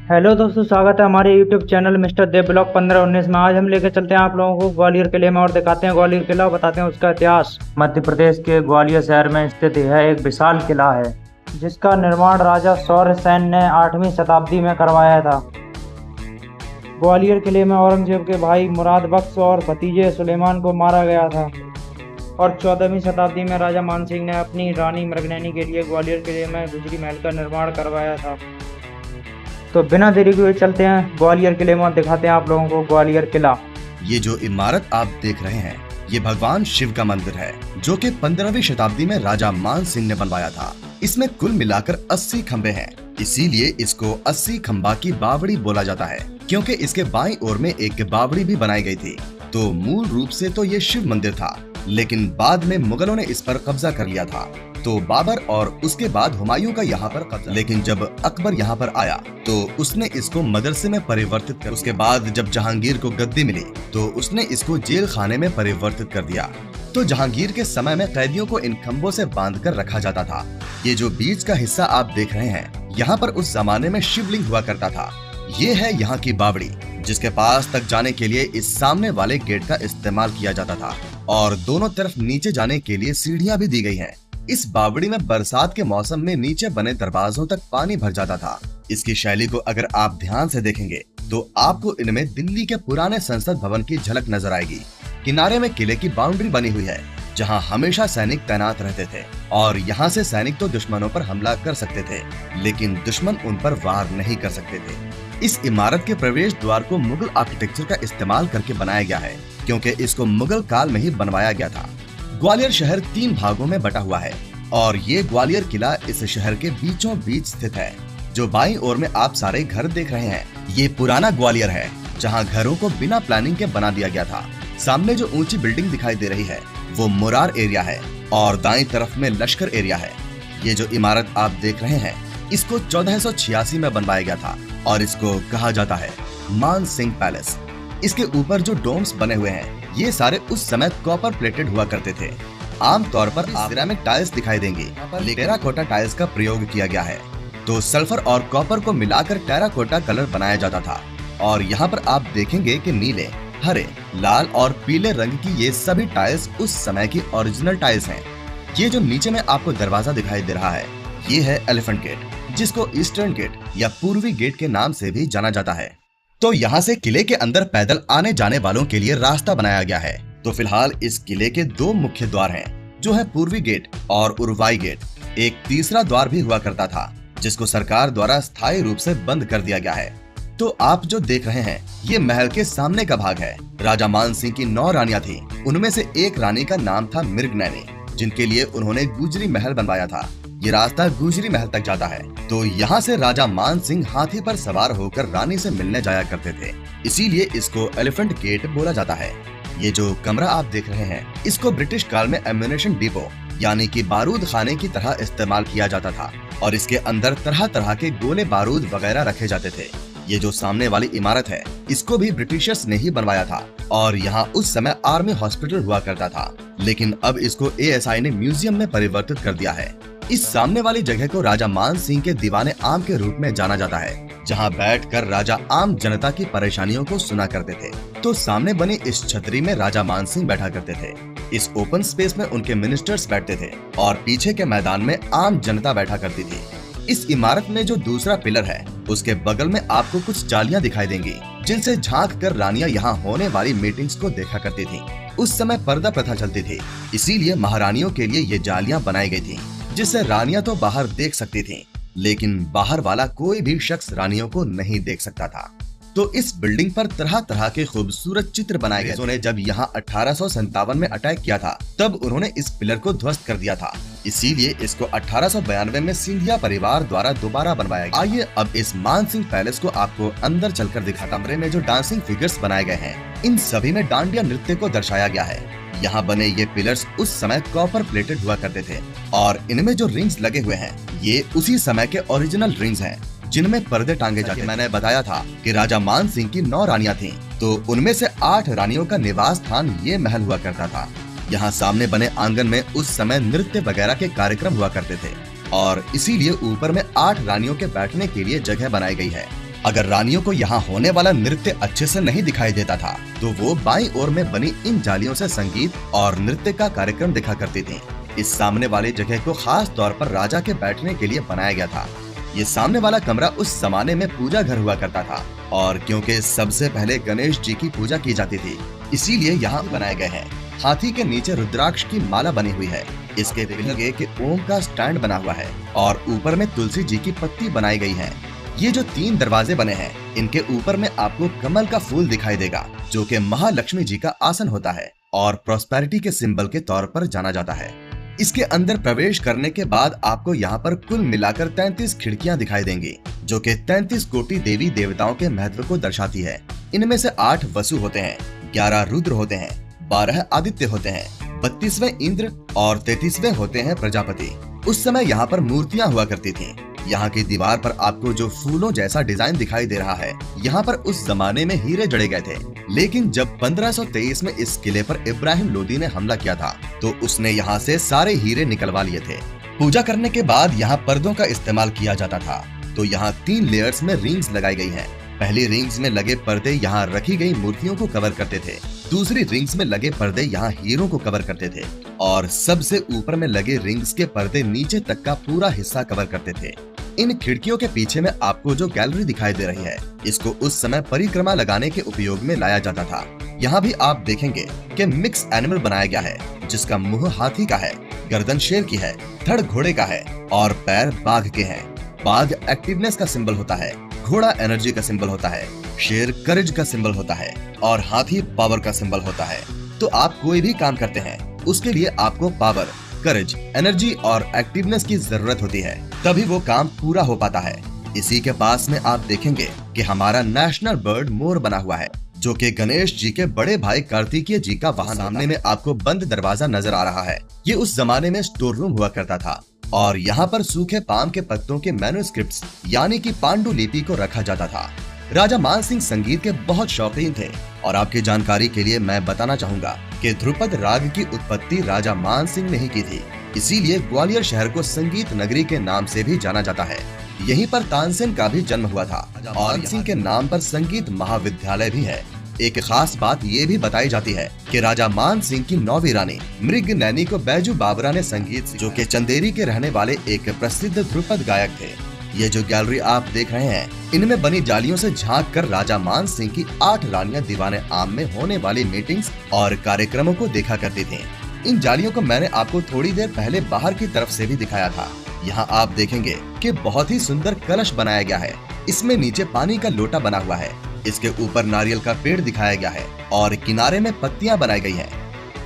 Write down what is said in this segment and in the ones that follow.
Hello दोस्तों, स्वागत है हमारे यूट्यूब चैनल मिस्टर देव ब्लॉग 15-19 में। आज हम लेकर चलते हैं आप लोगों को ग्वालियर किले में और दिखाते हैं ग्वालियर किला और बताते हैं उसका इतिहास। मध्य प्रदेश के ग्वालियर शहर में स्थित यह एक विशाल किला है जिसका निर्माण राजा शौर्यसेन ने 8वीं शताब्दी में करवाया था। ग्वालियर किले में औरंगजेब के भाई मुराद बख्श और भतीजे सुलेमान को मारा गया था और 14वीं शताब्दी में राजा मानसिंह ने अपनी रानी मृगनयनी के लिए ग्वालियर किले में गुजरी महल का निर्माण करवाया था। तो बिना देरी के हुए चलते हैं ग्वालियर किले में और दिखाते हैं आप लोगों को ग्वालियर किला। ये जो इमारत आप देख रहे हैं ये भगवान शिव का मंदिर है जो कि 15वीं शताब्दी में राजा मान सिंह ने बनवाया था। इसमें कुल मिलाकर 80 खंबे हैं, इसीलिए इसको 80 खंबा की बावड़ी बोला जाता है क्योंकि इसके बाईं ओर में एक बावड़ी भी बनाई गई थी। तो मूल रूप से तो ये शिव मंदिर था, लेकिन बाद में मुगलों ने इस पर कब्जा कर लिया था। तो बाबर और उसके बाद हुमायूं का यहाँ पर कब्जा। लेकिन जब अकबर यहाँ पर आया तो उसने इसको मदरसे में परिवर्तित कर। उसके बाद जब जहांगीर को गद्दी मिली तो उसने इसको जेल खाने में परिवर्तित कर दिया। तो जहांगीर के समय में कैदियों को इन खम्भों से बांधकर रखा जाता था। ये जो बीच का हिस्सा आप देख रहे हैं, यहाँ पर उस जमाने में शिवलिंग हुआ करता था। ये है यहाँ की बावड़ी, जिसके पास तक जाने के लिए इस सामने वाले गेट का इस्तेमाल किया जाता था और दोनों तरफ नीचे जाने के लिए सीढ़ियाँ भी दी गई हैं। इस बावड़ी में बरसात के मौसम में नीचे बने दरवाजों तक पानी भर जाता था। इसकी शैली को अगर आप ध्यान से देखेंगे तो आपको इनमें दिल्ली के पुराने संसद भवन की झलक नजर आएगी। किनारे में किले की बाउंड्री बनी हुई है जहां हमेशा सैनिक तैनात रहते थे और यहां से सैनिक तो दुश्मनों पर हमला कर सकते थे, लेकिन दुश्मन उन पर वार नहीं कर सकते थे। इस इमारत के प्रवेश द्वार को मुगल आर्किटेक्चर का इस्तेमाल करके बनाया गया है क्योंकि इसको मुगल काल में ही बनवाया गया था। ग्वालियर शहर 3 भागों में बटा हुआ है और ये ग्वालियर किला इस शहर के बीचों बीच स्थित है। जो बाईं ओर में आप सारे घर देख रहे हैं, ये पुराना ग्वालियर है जहां घरों को बिना प्लानिंग के बना दिया गया था। सामने जो ऊंची बिल्डिंग दिखाई दे रही है वो मुरार एरिया है और दाईं तरफ में लश्कर एरिया है। ये जो इमारत आप देख रहे हैं इसको 1486 में बनवाया गया था और इसको कहा जाता है मान सिंह पैलेस। इसके ऊपर जो डोम्स बने हुए हैं ये सारे उस समय कॉपर प्लेटेड हुआ करते थे। आमतौर पर सिरेमिक टाइल्स दिखाई देंगे, लेकिन टेराकोटा टाइल्स का प्रयोग किया गया है। तो सल्फर और कॉपर को मिलाकर टेराकोटा कलर बनाया जाता था और यहाँ पर आप देखेंगे कि नीले, हरे, लाल और पीले रंग की ये सभी टाइल्स उस समय की ओरिजिनल टाइल्स हैं। ये जो नीचे में आपको दरवाजा दिखाई दे रहा है ये है एलिफेंट गेट, जिसको ईस्टर्न गेट या पूर्वी गेट के नाम से भी जाना जाता है। तो यहाँ से किले के अंदर पैदल आने जाने वालों के लिए रास्ता बनाया गया है। तो फिलहाल इस किले के 2 मुख्य द्वार हैं, जो है पूर्वी गेट और उर्वाई गेट। एक तीसरा द्वार भी हुआ करता था जिसको सरकार द्वारा स्थायी रूप से बंद कर दिया गया है। तो आप जो देख रहे हैं ये महल के सामने का भाग है। राजा मान सिंह की 9 रानियां थी, उनमें से एक रानी का नाम था मृगनयनी, जिनके लिए उन्होंने गुजरी महल बनवाया था। ये रास्ता गुजरी महल तक जाता है। तो यहाँ से राजा मान सिंह हाथी पर सवार होकर रानी से मिलने जाया करते थे, इसीलिए इसको एलिफेंट गेट बोला जाता है। ये जो कमरा आप देख रहे हैं इसको ब्रिटिश काल में एम्यूनेशन डिपो यानी कि बारूद खाने की तरह इस्तेमाल किया जाता था और इसके अंदर तरह तरह के गोले बारूद वगैरह रखे जाते थे। ये जो सामने वाली इमारत है इसको भी ब्रिटिशर्स ने ही बनवाया था और यहाँ उस समय आर्मी हॉस्पिटल हुआ करता था, लेकिन अब इसको ASI ने म्यूजियम में परिवर्तित कर दिया है। इस सामने वाली जगह को राजा मान सिंह के दीवाने आम के रूप में जाना जाता है, जहां बैठकर राजा आम जनता की परेशानियों को सुना करते थे। तो सामने बनी इस छतरी में राजा मान सिंह बैठा करते थे। इस ओपन स्पेस में उनके मिनिस्टर्स बैठते थे और पीछे के मैदान में आम जनता बैठा करती थी। इस इमारत में जो दूसरा पिलर है उसके बगल में आपको कुछ जालियां दिखाई देंगी, जिनसे झांक कर रानियां यहाँ होने वाली मीटिंग्स को देखा करती थी। उस समय पर्दा प्रथा चलती थी, इसीलिए महारानियों के लिए ये जालियां बनाई गई थी, जिससे रानियां तो बाहर देख सकती थीं, लेकिन बाहर वाला कोई भी शख्स रानियों को नहीं देख सकता था। तो इस बिल्डिंग पर तरह तरह के खूबसूरत चित्र बनाए गए। उन्होंने जब यहाँ 1857 में अटैक किया था तब उन्होंने इस पिलर को ध्वस्त कर दिया था, इसीलिए इसको 1892 में सिंधिया परिवार द्वारा दोबारा बनवाया गया। आइए अब इस मान सिंह पैलेस को आपको अंदर चलकर दिखाता। कमरे में जो डांसिंग फिगर्स बनाए गए हैं इन सभी में डांडिया नृत्य को दर्शाया गया है। यहाँ बने ये पिलर्स उस समय कॉपर प्लेटेड हुआ करते थे और इनमें जो रिंग्स लगे हुए हैं ये उसी समय के ओरिजिनल रिंग्स हैं, जिनमें पर्दे टांगे जाते। मैंने बताया था कि राजा मान सिंह की 9 रानियां थीं, तो उनमें से 8 रानियों का निवास स्थान ये महल हुआ करता था। यहाँ सामने बने आंगन में उस समय नृत्य वगैरह के कार्यक्रम हुआ करते थे और इसीलिए ऊपर में 8 रानियों के बैठने के लिए जगह बनाई गई है। अगर रानियों को यहाँ होने वाला नृत्य अच्छे से नहीं दिखाई देता था तो वो बाईं ओर में बनी इन जालियों से संगीत और नृत्य का कार्यक्रम दिखा करती थी। इस सामने वाली जगह को खास तौर पर राजा के बैठने के लिए बनाया गया था। ये सामने वाला कमरा उस जमाने में पूजा घर हुआ करता था और क्योंकि सबसे पहले गणेश जी की पूजा की जाती थी इसीलिए यहाँ बनाए गए हैं। हाथी के नीचे रुद्राक्ष की माला बनी हुई है। इसके लगे कि ओम का स्टैंड बना हुआ है और ऊपर में तुलसी जी की पत्ती बनाई गई है। ये जो 3 दरवाजे बने हैं इनके ऊपर में आपको कमल का फूल दिखाई देगा जो कि महालक्ष्मी जी का आसन होता है और प्रॉस्पेरिटी के सिंबल के तौर पर जाना जाता है। इसके अंदर प्रवेश करने के बाद आपको यहाँ पर कुल मिलाकर 33 खिड़कियाँ दिखाई देंगी जो कि 33 कोटि देवी देवताओं के महत्व को दर्शाती है। इनमें से 8 वसु होते हैं, 11 रुद्र होते हैं, 12 आदित्य होते हैं, 32वें इंद्र और 33वें होते हैं प्रजापति। उस समय यहाँ पर मूर्तियाँ हुआ करती थीं। यहाँ की दीवार पर आपको जो फूलों जैसा डिजाइन दिखाई दे रहा है यहाँ पर उस जमाने में हीरे जड़े गए थे, लेकिन जब 1523 में इस किले पर इब्राहिम लोदी ने हमला किया था तो उसने यहाँ से सारे हीरे निकलवा लिए थे। पूजा करने के बाद यहाँ पर्दों का इस्तेमाल किया जाता था। तो यहाँ 3 लेयर्स में रिंग्स लगाई गई हैं। पहली रिंग्स में लगे पर्दे यहाँ रखी गई मूर्तियों को कवर करते थे, दूसरी रिंग्स में लगे पर्दे यहाँ हीरों को कवर करते थे और सबसे ऊपर में लगे रिंग्स के पर्दे नीचे तक का पूरा हिस्सा कवर करते थे। इन खिड़कियों के पीछे में आपको जो गैलरी दिखाई दे रही है इसको उस समय परिक्रमा लगाने के उपयोग में लाया जाता था। यहाँ भी आप देखेंगे कि मिक्स एनिमल बनाया गया है जिसका मुंह हाथी का है, गर्दन शेर की है, धड़ घोड़े का है और पैर बाघ के हैं। बाघ एक्टिवनेस का सिंबल होता है, घोड़ा एनर्जी का सिंबल होता है, शेर करेज का सिंबल होता है और हाथी पावर का सिंबल होता है। तो आप कोई भी काम करते हैं उसके लिए आपको पावर, करेज, एनर्जी और एक्टिवनेस की जरूरत होती है, तभी वो काम पूरा हो पाता है। इसी के पास में आप देखेंगे कि हमारा नेशनल बर्ड मोर बना हुआ है जो कि गणेश जी के बड़े भाई कार्तिकेय जी का वाहन। सामने में आपको बंद दरवाजा नजर आ रहा है। ये उस जमाने में स्टोर रूम हुआ करता था और यहाँ पर सूखे पाम के पत्तों के मैन्युस्क्रिप्ट्स यानी कि पांडुलिपि को रखा जाता था। राजा मान सिंह संगीत के बहुत शौकीन थे और आपकी जानकारी के लिए मैं बताना चाहूँगा कि ध्रुपद राग की उत्पत्ति राजा मान सिंह ने ही की थी। इसीलिए ग्वालियर शहर को संगीत नगरी के नाम से भी जाना जाता है। यहीं पर तानसेन का भी जन्म हुआ था और सिंह के नाम पर संगीत महाविद्यालय भी है। एक खास बात ये भी बताई जाती है कि राजा मान सिंह की 9वीं रानी मृग नैनी को बैजू बाबरा ने संगीत, जो कि चंदेरी के रहने वाले एक प्रसिद्ध ध्रुपद गायक थे। ये जो गैलरी आप देख रहे हैं इनमें बनी जालियों से झांक कर राजा मान सिंह की 8 रानियां दीवाने आम में होने वाली मीटिंग्स और कार्यक्रमों को देखा करती थीं। इन जालियों को मैंने आपको थोड़ी देर पहले बाहर की तरफ से भी दिखाया था। यहाँ आप देखेंगे कि बहुत ही सुंदर कलश बनाया गया है। इसमें नीचे पानी का लोटा बना हुआ है, इसके ऊपर नारियल का पेड़ दिखाया गया है और किनारे में पत्तियां बनाई गई हैं।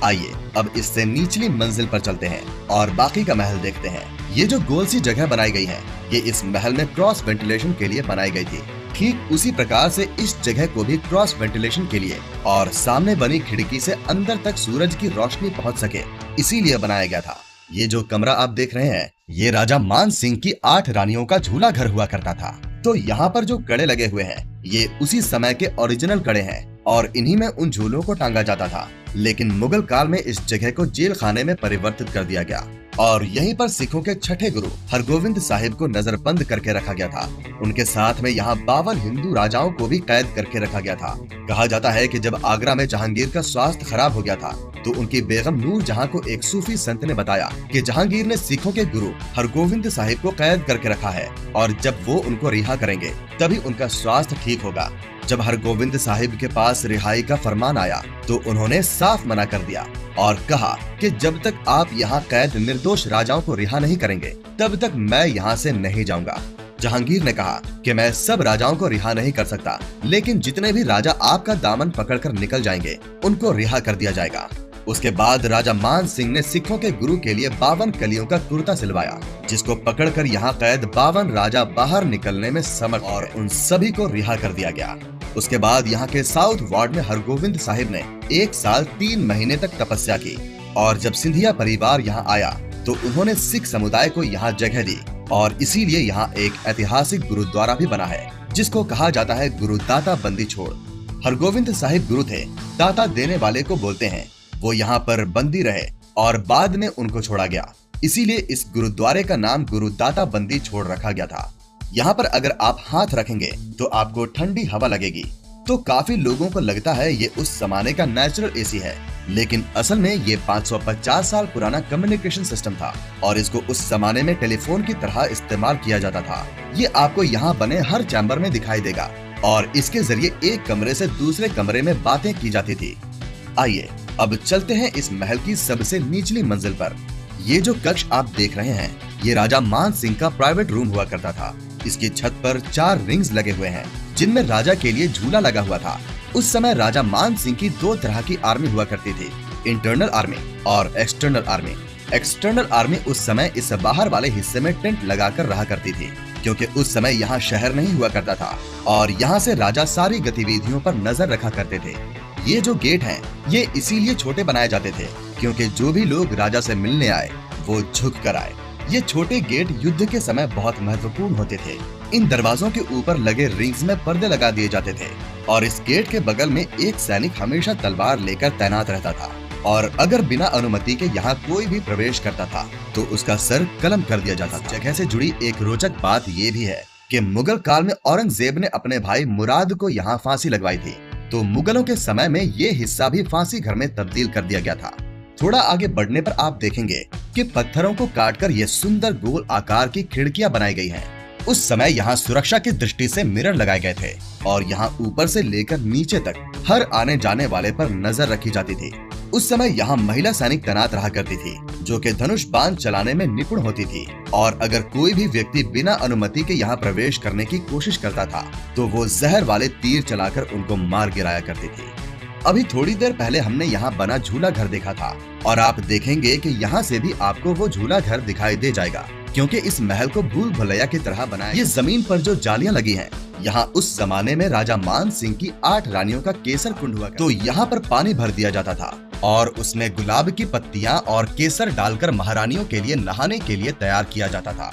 आइए अब इससे निचली मंजिल पर चलते हैं और बाकी का महल देखते हैं। ये जो गोल सी जगह बनाई गई है ये इस महल में क्रॉस वेंटिलेशन के लिए बनाई गई थी। ठीक उसी प्रकार से इस जगह को भी क्रॉस वेंटिलेशन के लिए और सामने बनी खिड़की से अंदर तक सूरज की रोशनी पहुंच सके इसीलिए बनाया गया था। ये जो कमरा आप देख रहे हैं ये राजा मान सिंह की 8 रानियों का झूला घर हुआ करता था। तो यहाँ पर जो कड़े लगे हुए हैं ये उसी समय के ओरिजिनल कड़े हैं और इन्हीं में उन झूलों को टांगा जाता था। लेकिन मुगल काल में इस जगह को जेल खाने में परिवर्तित कर दिया गया और यहीं पर सिखों के छठे गुरु हरगोविंद साहिब को नजरबंद करके रखा गया था। उनके साथ में यहाँ 52 हिंदू राजाओं को भी कैद करके रखा गया था। कहा जाता है कि जब आगरा में जहांगीर का स्वास्थ्य खराब हो गया था तो उनकी बेगम नूर जहां को एक सूफी संत ने बताया कि जहांगीर ने सिखों के गुरु हरगोविंद साहिब को कैद करके रखा है और जब वो उनको रिहा करेंगे तभी उनका स्वास्थ्य ठीक होगा। जब हरगोविंद साहिब के पास रिहाई का फरमान आया तो उन्होंने साफ मना कर दिया और कहा कि जब तक आप यहाँ कैद निर्दोष राजाओं को रिहा नहीं करेंगे तब तक मैं यहाँ से नहीं जाऊंगा। जहांगीर ने कहा कि मैं सब राजाओं को रिहा नहीं कर सकता, लेकिन जितने भी राजा आपका दामन पकड़कर निकल जाएंगे उनको रिहा कर दिया जाएगा। उसके बाद राजा मान सिंह ने सिखों के गुरु के लिए 52 कलियों का कुर्ता सिलवाया, जिसको पकड़कर यहाँ कैद 52 राजा बाहर निकलने में समर्थ और उन सभी को रिहा कर दिया गया। उसके बाद यहाँ के साउथ वार्ड में हरगोविंद साहिब ने 1 साल 3 महीने तक तपस्या की और जब सिंधिया परिवार यहाँ आया तो उन्होंने सिख समुदाय को यहाँ जगह दी और इसीलिए यहाँ एक ऐतिहासिक गुरुद्वारा भी बना है जिसको कहा जाता है गुरु दाता बंदी छोड़। हरगोविंद साहिब गुरु थे, दाता देने वाले को बोलते हैं। वो यहाँ पर बंदी रहे और बाद में उनको छोड़ा गया, इसीलिए इस गुरुद्वारे का नाम गुरु दाता बंदी छोड़ रखा गया था। यहाँ पर अगर आप हाथ रखेंगे तो आपको ठंडी हवा लगेगी। तो काफी लोगों को लगता है ये उस जमाने का नेचुरल एसी है, लेकिन असल में ये 550 साल पुराना कम्युनिकेशन सिस्टम था और इसको उस जमाने में टेलीफोन की तरह इस्तेमाल किया जाता था। ये आपको यहाँ बने हर चैम्बर में दिखाई देगा और इसके जरिए एक कमरे से दूसरे कमरे में बातें की जाती थी। आइए अब चलते हैं इस महल की सबसे निचली मंजिल पर। ये जो कक्ष आप देख रहे हैं, ये राजा मान सिंह का प्राइवेट रूम हुआ करता था। इसकी छत पर 4 रिंग्स लगे हुए हैं जिनमें राजा के लिए झूला लगा हुआ था। उस समय राजा मान सिंह की 2 तरह की आर्मी हुआ करती थी, इंटरनल आर्मी और एक्सटर्नल आर्मी। एक्सटर्नल आर्मी उस समय इस बाहर वाले हिस्से में टेंट लगाकर रहा करती थी, क्योंकि उस समय यहाँ शहर नहीं हुआ करता था और यहाँ से राजा सारी गतिविधियों पर नजर रखा करते थे। ये जो गेट हैं, ये इसीलिए छोटे बनाए जाते थे क्योंकि जो भी लोग राजा से मिलने आए वो झुक कर आए। ये छोटे गेट युद्ध के समय बहुत महत्वपूर्ण होते थे। इन दरवाजों के ऊपर लगे रिंग्स में पर्दे लगा दिए जाते थे और इस गेट के बगल में एक सैनिक हमेशा तलवार लेकर तैनात रहता था और अगर बिना अनुमति के यहाँ कोई भी प्रवेश करता था तो उसका सर कलम कर दिया जाता था। जगह से जुड़ी एक रोचक बात ये भी है कि मुगल काल में औरंगजेब ने अपने भाई मुराद को यहाँ फांसी लगवाई थी, तो मुगलों के समय में ये हिस्सा भी फांसी घर में तब्दील कर दिया गया था। थोड़ा आगे बढ़ने पर आप देखेंगे कि पत्थरों को काटकर ये सुंदर गोल आकार की खिड़कियां बनाई गई हैं। उस समय यहाँ सुरक्षा की दृष्टि से मिरर लगाए गए थे और यहाँ ऊपर से लेकर नीचे तक हर आने जाने वाले पर नजर रखी जाती थी। उस समय यहाँ महिला सैनिक तैनात रहा करती थी जो कि धनुष बाण चलाने में निपुण होती थी और अगर कोई भी व्यक्ति बिना अनुमति के यहाँ प्रवेश करने की कोशिश करता था तो वो जहर वाले तीर चलाकर उनको मार गिराया करती थी। अभी थोड़ी देर पहले हमने यहाँ बना झूला घर देखा था और आप देखेंगे कि यहाँ से भी आपको वो झूला घर दिखाई दे जाएगा, क्योंकि इस महल को भूल भुलैया की तरह बनाया। ये जमीन पर जो जालियां लगी हैं, यहाँ उस जमाने में राजा मान सिंह की 8 रानियों का केसर कुंड हुआ। तो यहाँ पर पानी भर दिया जाता था और उसमें गुलाब की पत्तियां और केसर डालकर महारानियों के लिए नहाने के लिए तैयार किया जाता था।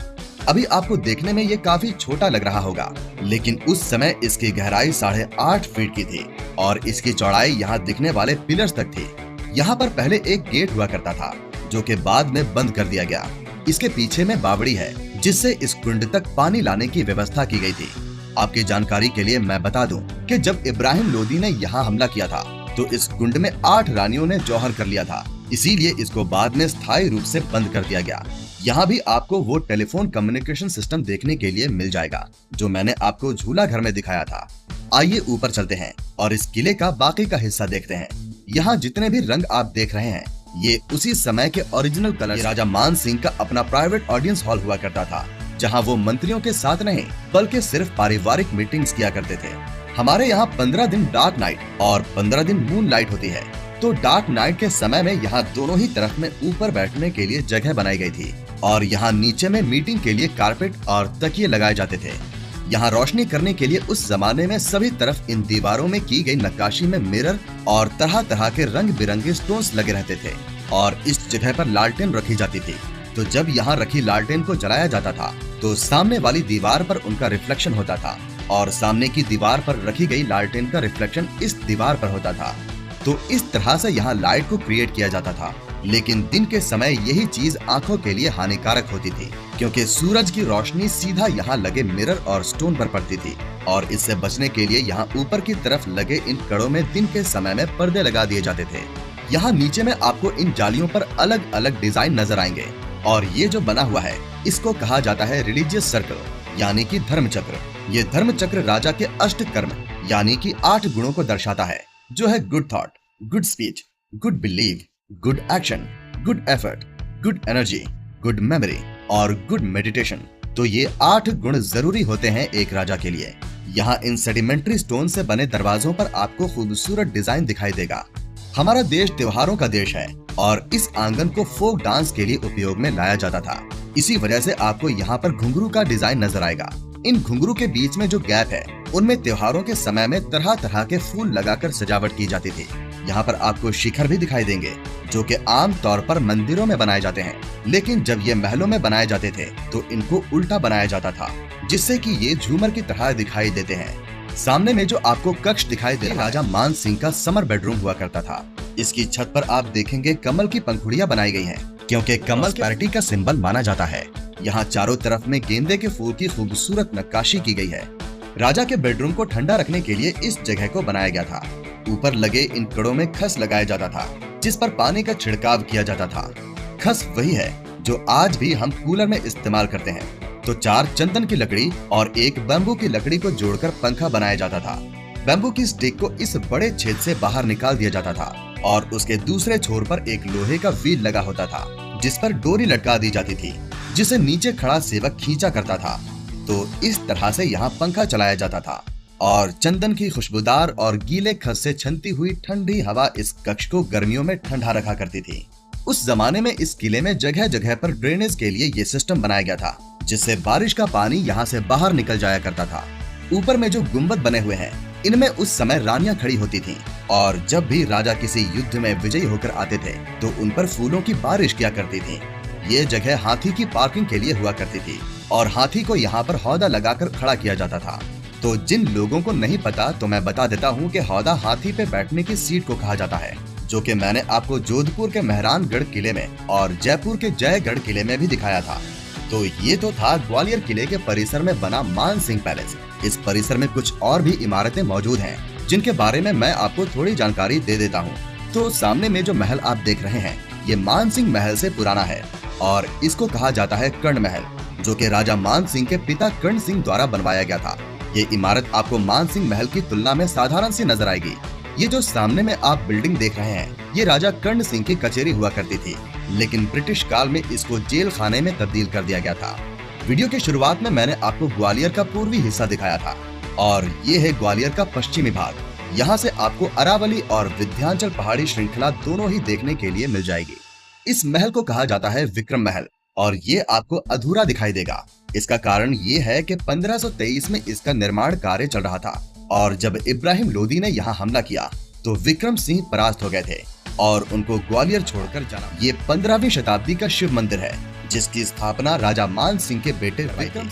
अभी आपको देखने में ये काफी छोटा लग रहा होगा, लेकिन उस समय इसकी गहराई 8.5 फीट की थी और इसकी चौड़ाई यहाँ दिखने वाले पिलर्स तक थी। यहाँ पर पहले एक गेट हुआ करता था जो कि बाद में बंद कर दिया गया। इसके पीछे में बावड़ी है जिससे इस कुंड तक पानी लाने की व्यवस्था की गई थी। आपकी जानकारी के लिए मैं बता दूं कि जब इब्राहिम लोदी ने यहाँ हमला किया था तो इस कुंड में 8 रानियों ने जौहर कर लिया था, इसीलिए इसको बाद में स्थायी रूप से बंद कर दिया गया। यहाँ भी आपको वो टेलीफोन कम्युनिकेशन सिस्टम देखने के लिए मिल जाएगा जो मैंने आपको झूला घर में दिखाया था। आइए ऊपर चलते हैं और इस किले का बाकी का हिस्सा देखते हैं। यहाँ जितने भी रंग आप देख रहे हैं ये उसी समय के ओरिजिनल कलर। राजा मान सिंह का अपना प्राइवेट ऑडियंस हॉल हुआ करता था जहाँ वो मंत्रियों के साथ नहीं बल्कि सिर्फ पारिवारिक मीटिंग्स किया करते थे। हमारे यहाँ 15 दिन डार्क नाइट और 15 दिन मून लाइट होती है। तो डार्क नाइट के समय में यहाँ दोनों ही तरफ में ऊपर बैठने के लिए जगह बनाई गई थी और यहाँ नीचे में मीटिंग के लिए कारपेट और तकिए लगाए जाते थे। यहाँ रोशनी करने के लिए उस जमाने में सभी तरफ इन दीवारों में की गई नक्काशी में मिरर और तरह तरह के रंग बिरंगे स्टोन्स लगे रहते थे और इस जगह पर लालटेन रखी जाती थी। तो जब यहाँ रखी लालटेन को जलाया जाता था तो सामने वाली दीवार पर उनका रिफ्लेक्शन होता था और सामने की दीवार पर रखी गई लालटेन का रिफ्लेक्शन इस दीवार पर होता था। तो इस तरह से यहाँ लाइट को क्रिएट किया जाता था, लेकिन दिन के समय यही चीज आंखों के लिए हानिकारक होती थी क्योंकि सूरज की रोशनी सीधा यहाँ लगे मिरर और स्टोन पर पड़ती थी और इससे बचने के लिए यहाँ ऊपर की तरफ लगे इन कड़ों में दिन के समय में पर्दे लगा दिए जाते थे। यहाँ नीचे में आपको इन जालियों पर अलग अलग डिजाइन नजर आएंगे और ये जो बना हुआ है इसको कहा जाता है रिलीजियस सर्कल यानी कि धर्म चक्र। ये धर्म चक्र राजा के 8 कर्म यानी कि 8 गुणों को दर्शाता है, जो है good thought, good speech, good believe, good action, good effort, good energy, good memory और गुड मेडिटेशन। तो ये 8 गुण जरूरी होते हैं एक राजा के लिए। यहाँ इन सेडिमेंट्री स्टोन से बने दरवाजों पर आपको खूबसूरत डिजाइन दिखाई देगा। हमारा देश त्योहारों का देश है और इस आंगन को फोक डांस के लिए उपयोग में लाया जाता था। इसी वजह से आपको यहाँ पर घुंघरू का डिजाइन नजर आएगा। इन घुंघरू के बीच में जो गैप है उनमें त्योहारों के समय में तरह तरह के फूल लगाकर सजावट की जाती थी। यहाँ पर आपको शिखर भी दिखाई देंगे जो कि आम तौर पर मंदिरों में बनाए जाते हैं, लेकिन जब ये महलों में बनाए जाते थे तो इनको उल्टा बनाया जाता था जिससे कि ये झूमर की तरह दिखाई देते हैं। सामने में जो आपको कक्ष दिखाई दे रहा है राजा मान सिंह का समर बेडरूम हुआ करता था। इसकी छत पर आप देखेंगे कमल की पंखुड़ियां बनाई गई हैं क्योंकि कमल पैरिटी का सिंबल माना जाता है। यहाँ चारों तरफ में गेंदे के फूल की खूबसूरत नक्काशी की गई है। राजा के बेडरूम को ठंडा रखने के लिए इस जगह को बनाया गया था। ऊपर लगे इन कड़ों में खस लगाया जाता था, जिस पर पानी का छिड़काव किया जाता था। खस वही है जो आज भी हम कूलर में इस्तेमाल करते हैं। तो 4 चंदन की लकड़ी और 1 बैम्बू की लकड़ी को जोड़कर पंखा बनाया जाता था। बैम्बू की स्टिक को इस बड़े छेद से बाहर निकाल दिया जाता था और उसके दूसरे छोर पर एक लोहे का व्हील लगा होता था, जिस पर डोरी लटका दी जाती थी, जिसे नीचे खड़ा सेवक खींचा करता था। तो इस तरह से यहाँ पंखा चलाया जाता था और चंदन की खुशबूदार और गीले खस से छनती हुई ठंडी हवा इस कक्ष को गर्मियों में ठंडा रखा करती थी। उस जमाने में इस किले में जगह जगह पर ड्रेनेज के लिए ये सिस्टम बनाया गया था, जिससे बारिश का पानी यहाँ से बाहर निकल जाया करता था। ऊपर में जो गुम्बद बने हुए हैं, इनमें उस समय रानियां खड़ी होती थीं और जब भी राजा किसी युद्ध में विजयी होकर आते थे तो उन पर फूलों की बारिश किया करती थी। ये जगह हाथी की पार्किंग के लिए हुआ करती थी और हाथी को यहाँ पर हौदा लगाकर खड़ा किया जाता था। तो जिन लोगों को नहीं पता तो मैं बता देता हूँ कि हौदा हाथी पे बैठने की सीट को कहा जाता है, जो कि मैंने आपको जोधपुर के मेहरानगढ़ किले में और जयपुर के जयगढ़ किले में भी दिखाया था। तो ये तो था ग्वालियर किले के परिसर में बना मान सिंह पैलेस। इस परिसर में कुछ और भी इमारतें मौजूद हैं, जिनके बारे में मैं आपको थोड़ी जानकारी दे देता हूँ। तो सामने में जो महल आप देख रहे हैं, ये मान सिंह महल से पुराना है और इसको कहा जाता है कर्ण महल, जो कि राजा मान सिंह के पिता कर्ण सिंह द्वारा बनवाया गया था। ये इमारत आपको मान सिंह महल की तुलना में साधारण सी नजर आएगी। ये जो सामने में आप बिल्डिंग देख रहे हैं, ये राजा कर्ण सिंह की कचेरी हुआ करती थी, लेकिन ब्रिटिश काल में इसको जेल खाने में तब्दील कर दिया गया था। वीडियो की शुरुआत में मैंने आपको ग्वालियर का पूर्वी हिस्सा दिखाया था और ये है ग्वालियर का पश्चिमी भाग। यहाँ से आपको अरावली और विंध्याचल पहाड़ी श्रृंखला दोनों ही देखने के लिए मिल जाएगी। इस महल को कहा जाता है विक्रम महल और ये आपको अधूरा दिखाई देगा। इसका कारण ये है कि 1523 में इसका निर्माण कार्य चल रहा था और जब इब्राहिम लोदी ने यहाँ हमला किया तो विक्रम सिंह परास्त हो गए थे और उनको ग्वालियर छोड़कर जाना। ये 15वीं शताब्दी का शिव मंदिर है, जिसकी स्थापना राजा मान सिंह के बेटे विक्रम।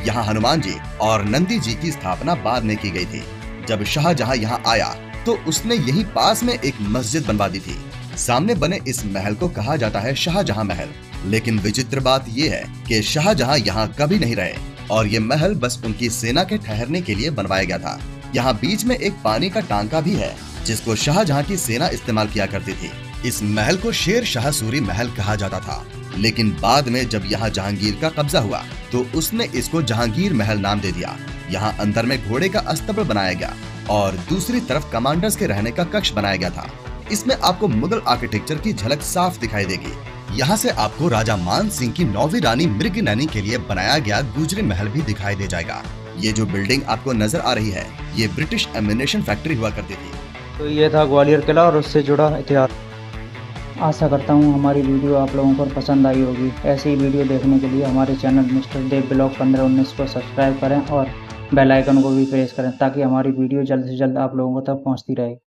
यहाँ हनुमान जी और नंदी जी की स्थापना बाद में की गई थी। जब शाहजहां यहाँ आया तो उसने यहीं पास में एक मस्जिद बनवा दी थी। सामने बने इस महल को कहा जाता है शाहजहां महल, लेकिन विचित्र बात ये है कि शाहजहां यहाँ कभी नहीं रहे और ये महल बस उनकी सेना के ठहरने के लिए बनवाया गया था। यहाँ बीच में एक पानी का टांका भी है, जिसको शाहजहां की सेना इस्तेमाल किया करती थी। इस महल को शेर शाह सूरी महल कहा जाता था, लेकिन बाद में जब यहाँ जहांगीर का कब्जा हुआ तो उसने इसको जहांगीर महल नाम दे दिया। यहाँ अंदर में घोड़े का अस्तबल बनाया गया और दूसरी तरफ कमांडर्स के रहने का कक्ष बनाया गया था। इसमें आपको मुगल आर्किटेक्चर की झलक साफ दिखाई देगी। यहाँ से आपको राजा मान सिंह की 9वीं रानी मृगनयनी के लिए बनाया गया गुजरी महल भी दिखाई दे जाएगा। ये जो बिल्डिंग आपको नजर आ रही है, ये ब्रिटिश एम्यूनेशन फैक्ट्री हुआ करती थी। तो ये था ग्वालियर किला और उससे जुड़ा इतिहास। आशा करता हूँ हमारी वीडियो आप लोगों को पसंद आई होगी। ऐसी ही वीडियो देखने के लिए हमारे चैनल मिस्टर देव ब्लॉग 1519 को सब्सक्राइब करें और बेल आइकन को भी प्रेस करें, ताकि हमारी वीडियो जल्द से जल्द आप लोगों तक पहुँचती रहे।